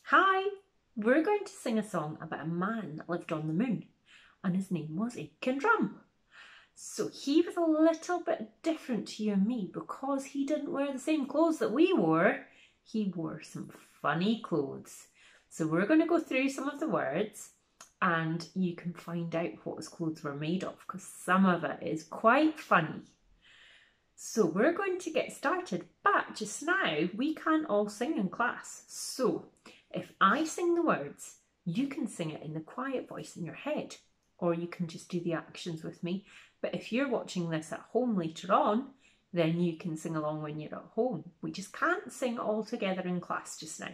Hi, we're going to sing a song about a man that lived on the moon, and his name was Aiken Drum. So he was a little bit different to you and me because he didn't wear the same clothes that we wore. He wore some funny clothes. So we're going to go through some of the words and you can find out what his clothes were made of because some of it is quite funny. So we're going to get started, but just now we can't all sing in class. So if I sing the words, you can sing it in the quiet voice in your head, or you can just do the actions with me. But if you're watching this at home later on, then you can sing along when you're at home. We just can't sing all together in class just now.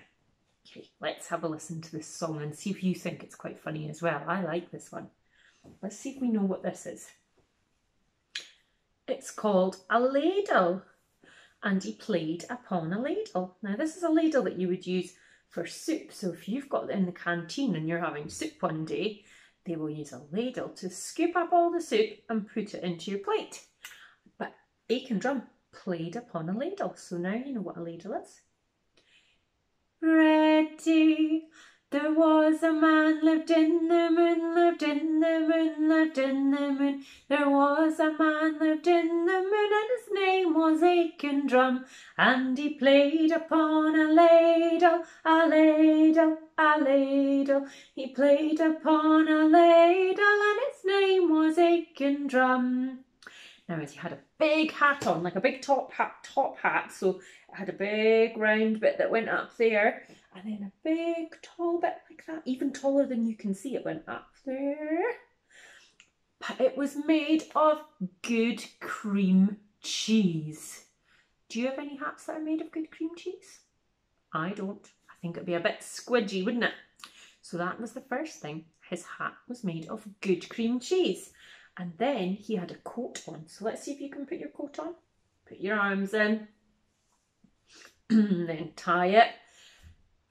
Okay, let's have a listen to this song and see if you think it's quite funny as well. I like this one. Let's see if we know what this is. It's called a ladle, and he played upon a ladle. Now this is a ladle that you would use for soup. So if you've got it in the canteen and you're having soup one day, they will use a ladle to scoop up all the soup and put it into your plate. But Aiken Drum played upon a ladle, so now you know what a ladle is. Ready, there was a man lived in the moon, lived in the moon, lived in the moon. There was a man lived in the moon, and his name was Aiken Drum, and he played upon a ladle, a ladle, a ladle. He played upon a ladle, and his name was Aiken Drum. Now, as he had a big hat on, like a big top hat, so it had a big round bit that went up there, and then a big tall bit like that, even taller than you can see, it went up there. But it was made of good cream cheese. Do you have any hats that are made of good cream cheese? I don't. I think it'd be a bit squidgy, wouldn't it? So that was the first thing. His hat was made of good cream cheese. And then he had a coat on. So let's see if you can put your coat on. Put your arms in. Then tie it.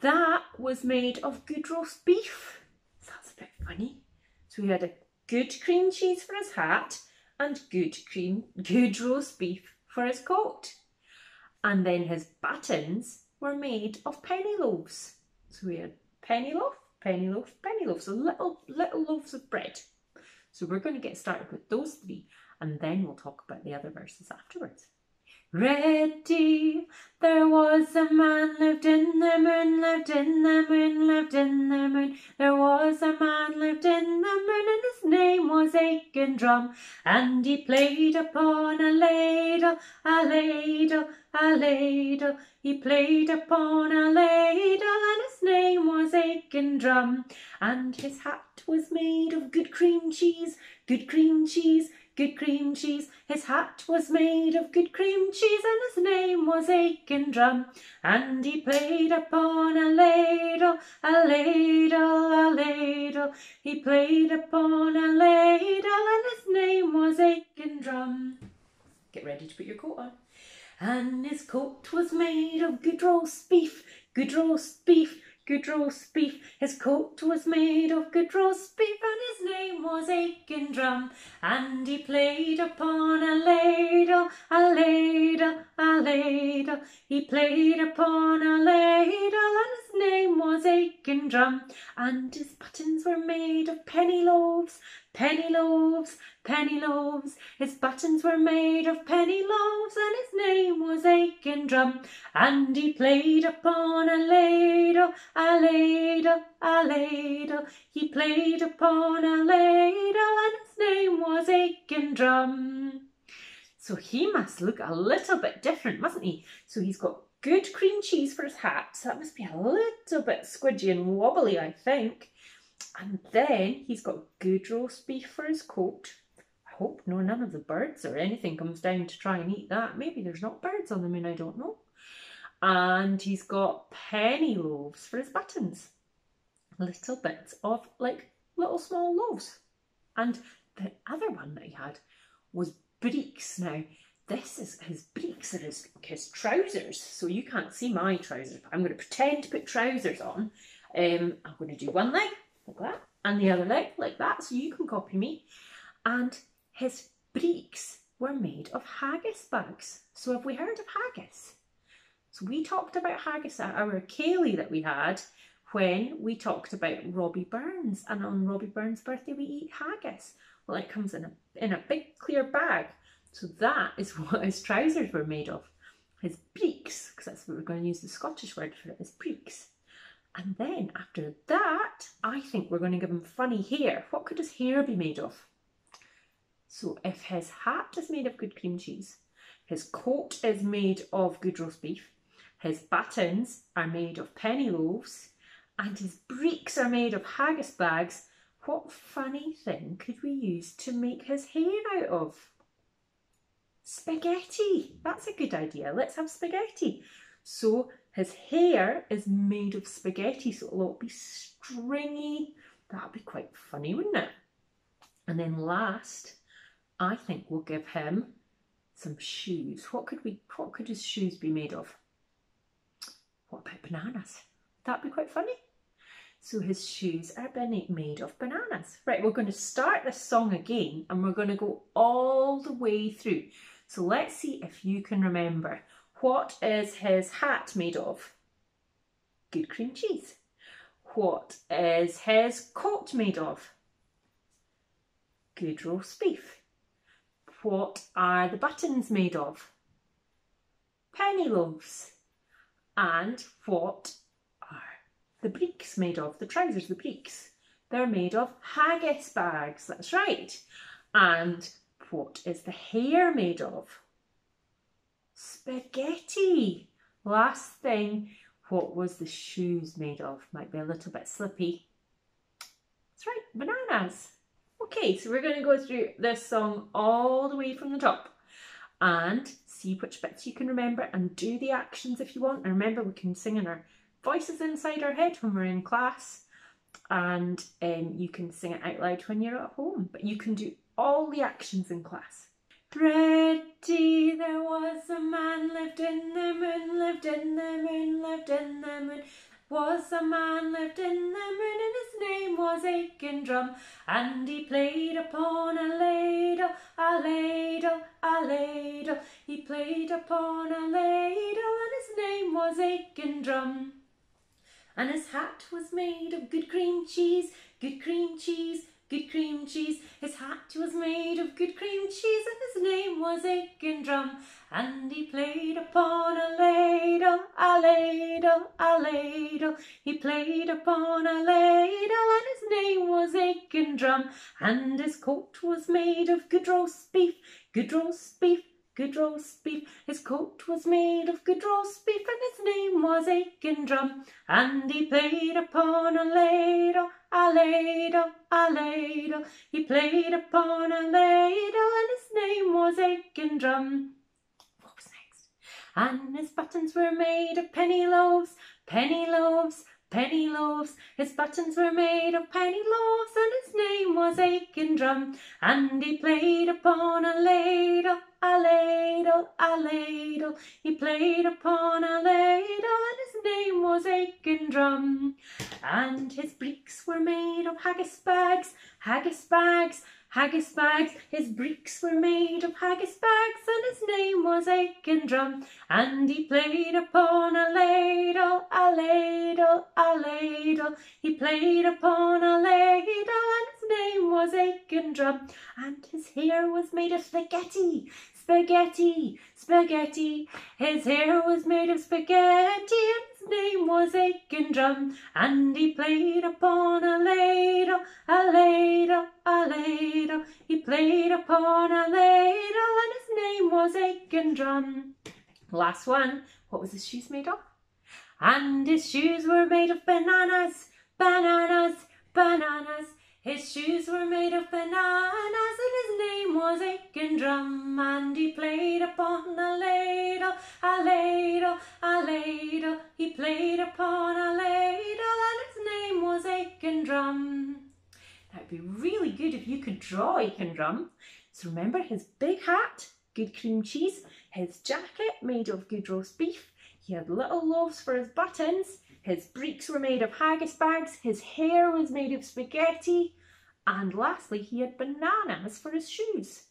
That was made of good roast beef. So that's a bit funny. So he had a good cream cheese for his hat and good roast beef for his coat. And then his buttons were made of penny loaves. So we had penny loaf, penny loaf, penny loaf. So little loaves of bread. So we're going to get started with those three and then we'll talk about the other verses afterwards. Ready, there was a man lived in the moon, lived in the moon, lived in the moon. There was a man lived in the moon, and his name was Aiken Drum, and he played upon a ladle, a ladle, a ladle. He played upon a ladle, and his name was Aiken Drum, and his hat was made of good cream cheese, good cream cheese, good cream cheese. His hat was made of good cream cheese, and his name was Aiken Drum, and he played upon a ladle, a ladle, a ladle. He played upon a ladle, and his name was Aiken Drum. Get ready to put your coat on. And his coat was made of good roast beef, good roast beef, good roast beef. His coat was made of good roast beef, and his name was Aiken Drum, and he played upon a ladle, a ladle, a ladle. He played upon a ladle, and his name was Aiken Drum, and his buttons were made of penny loaves, penny loaves, penny loaves. His buttons were made of penny loaves, and his name was Aiken Drum, and he played upon a ladle, a ladle, a ladle. He played upon a ladle, and his name was Aiken Drum. So he must look a little bit different, mustn't he? So he's got good cream cheese for his hat, so that must be a little bit squidgy and wobbly, I think. And then he's got good roast beef for his coat. I hope none of the birds or anything comes down to try and eat that. Maybe there's not birds on the moon, I don't know. And he's got penny loaves for his buttons. Little bits of like little small loaves. And the other one that he had was breeks. Now, this is his breeks, are his trousers. So you can't see my trousers, but I'm going to pretend to put trousers on. I'm going to do one leg like that and the other leg like that, so you can copy me. And his breeks were made of haggis bags. So have we heard of haggis? So we talked about haggis at our ceilidh that we had when we talked about Robbie Burns, and on Robbie Burns' birthday we eat haggis. Well, it comes in a big clear bag. So that is what his trousers were made of. His breeks, because that's what we're going to use the Scottish word for it, is breeks. And then after that, I think we're going to give him funny hair. What could his hair be made of? So if his hat is made of good cream cheese, his coat is made of good roast beef, his buttons are made of penny loaves, and his breeks are made of haggis bags, what funny thing could we use to make his hair out of? Spaghetti. That's a good idea. Let's have spaghetti. So his hair is made of spaghetti, so it'll all be stringy. That'd be quite funny, wouldn't it? And then last, I think we'll give him some shoes. What could his shoes be made of? What about bananas? That'd be quite funny. So his shoes are made of bananas. Right, we're going to start this song again and we're going to go all the way through. So let's see if you can remember. What is his hat made of? Good cream cheese. What is his coat made of? Good roast beef. What are the buttons made of? Penny loaves. And what are the breeks made of? The trousers, the breeks. They're made of haggis bags, that's right. And what is the hair made of? Spaghetti. Last thing, what was the shoes made of? Might be a little bit slippy. That's right, bananas. Okay, so we're going to go through this song all the way from the top and see which bits you can remember and do the actions if you want. And remember, we can sing in our voices inside our head when we're in class, and you can sing it out loud when you're at home, but you can do all the actions in class. Ready, there was a man lived in the moon, lived in the moon, lived in the moon. Was a man lived in the moon, and his name was Aiken Drum, and he played upon a ladle, a ladle, a ladle. He played upon a ladle, and his name was Aiken Drum. And his hat was made of good cream cheese, good cream cheese, good cream cheese. His hat was made of good cream cheese, and his name was Aiken Drum. And he played upon a ladle, a ladle, a ladle. He played upon a ladle, and his name was Aiken Drum. And his coat was made of good roast beef, good roast beef, good roast beef. His coat was made of good roast beef, and his name was Aiken Drum. And he played upon a ladle, a ladle, a ladle. He played upon a ladle, and his name was Aiken Drum. What was next? And his buttons were made of penny loaves, penny loaves, penny loaves. His buttons were made of penny loaves, and his name was Aiken Drum. And he played upon a ladle, a ladle, a ladle. He played upon a ladle, and his name was Aiken Drum. And his breeks were made of haggis bags, haggis bags, haggis bags. His breeks were made of haggis bags, and his name was Aiken Drum. And he played upon a ladle, a ladle, a ladle. He played upon a ladle, and his name was Aiken Drum. And his hair was made of spaghetti, spaghetti, spaghetti. His hair was made of spaghetti, and his name was Aiken Drum. And he played upon a ladle, a ladle, a ladle. He played upon a ladle, and his name was Aiken Drum. Last one, what was his shoes made of? And his shoes were made of bananas, bananas, bananas. His shoes were made of bananas, and his name was Aiken Drum. And he played upon a ladle, a ladle, a ladle. He played upon a ladle, and his name was Aiken Drum. That would be really good if you could draw Aiken Drum. So remember his big hat, good cream cheese, his jacket made of good roast beef. He had little loaves for his buttons. His breeks were made of haggis bags. His hair was made of spaghetti. And lastly, he had bananas for his shoes.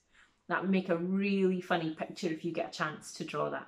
That would make a really funny picture if you get a chance to draw that.